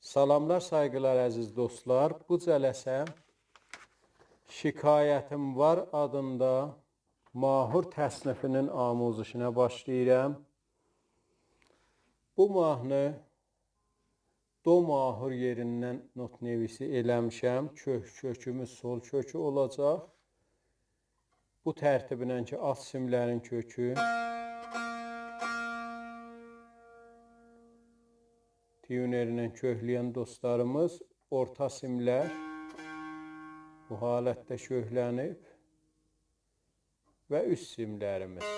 Salamlar, sayğılar əziz dostlar. Bu cələsə Şikayətim var adında mahur təsnifinin amuzişinə başlayıram. Bu mahnı do mahur yerindən not nevisi eləmişəm. Kökümüz sol kökü olacaq. Bu tərtiblə ki, alt simlərin kökü, tiyunerindən kökləyən dostlarımız orta simlər bu halətdə köklənib və üst simlərimiz.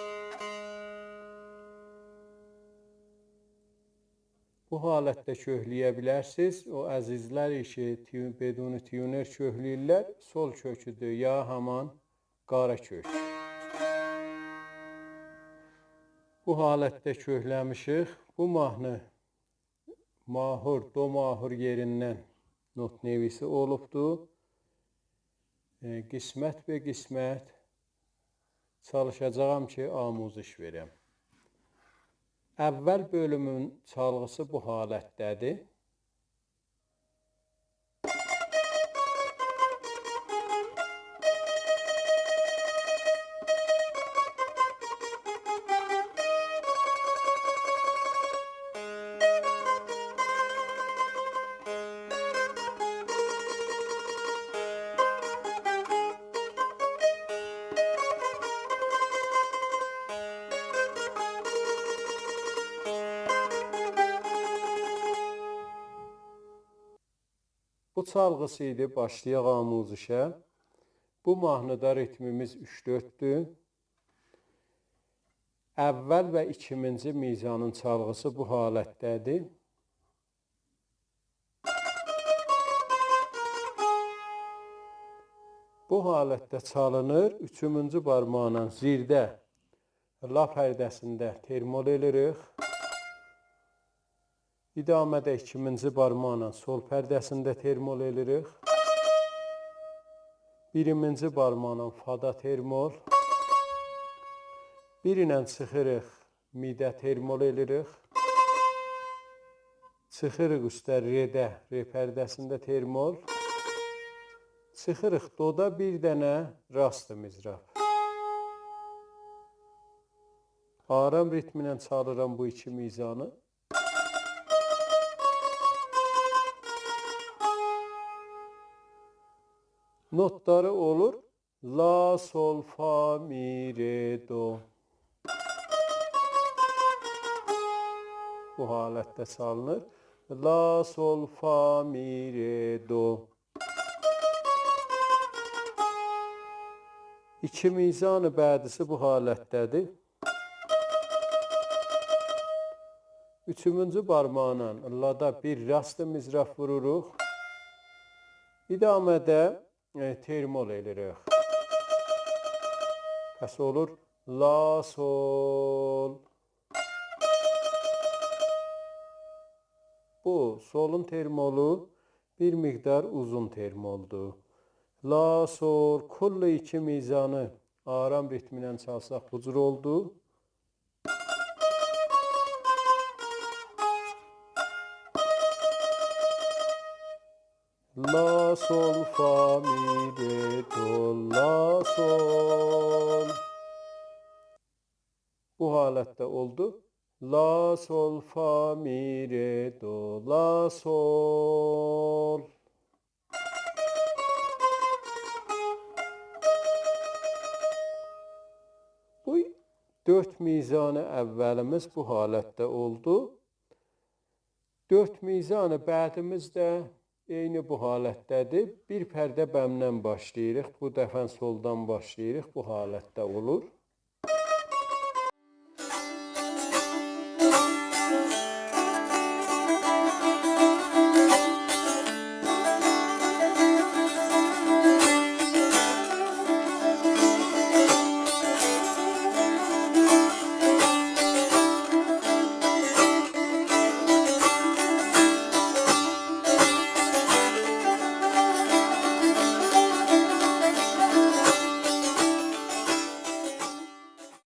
Bu halətdə kökləyə bilərsiniz. O əzizlər ki, beduni tiyuner kökləyirlər, sol köküdür ya haman qara kök. Bu halətdə kökləmişik. Bu mahnı mahur, do mahur yerindən not nevisi olubdur. Qismət və qismət çalışacağım ki, amuziş verəm. Əvvəl bölümün çalğısı bu halətdədir. Bu çalğısı idi, başlayaq amuzişə. Bu mahnıda ritmimiz 3-4'dür. Əvvəl və ikinci mizanın çalğısı bu halətdədir. Bu halətdə çalınır. Üçüncü barmaqla zirdə la pərdəsində termol edirik. İdamədə ikinci barmaqla sol pərdəsində termol edirik. Birinci barmaqla fada termol. Bir ilə çıxırıq, midə termol edirik. Çıxırıq üstə redə, re pərdəsində termol. Çıxırıq doda bir dənə rast mizrab. Aram ritminə çalıram bu iki mizanı. Notları olur la, sol, fa, mi, re, do. Bu halətdə çalınır. La, sol, fa, mi, re, do. İki mizanı bədisi bu halətdədir. Üçüncü barmaqla lada bir rast mizraf vururuq. İdamədə termol edirik. Pəs olur la, sol. Bu solun termolu bir miqdar uzun termoldur. La, sol, kullu iki mizanı aram ritminə çalsaq bu cür oldu. La, sol, fa, mi, re, do, la, sol. Bu halətdə oldu. La, sol, fa, mi, re, do, la, sol. Bu 4 mizanı əvvəlimiz bu halətdə oldu. 4 mizanı bədimiz də eyni bu halətdədir. Bir pərdə bəmdən başlayırıq. Bu dəfən soldan başlayırıq. Bu halətdə olur.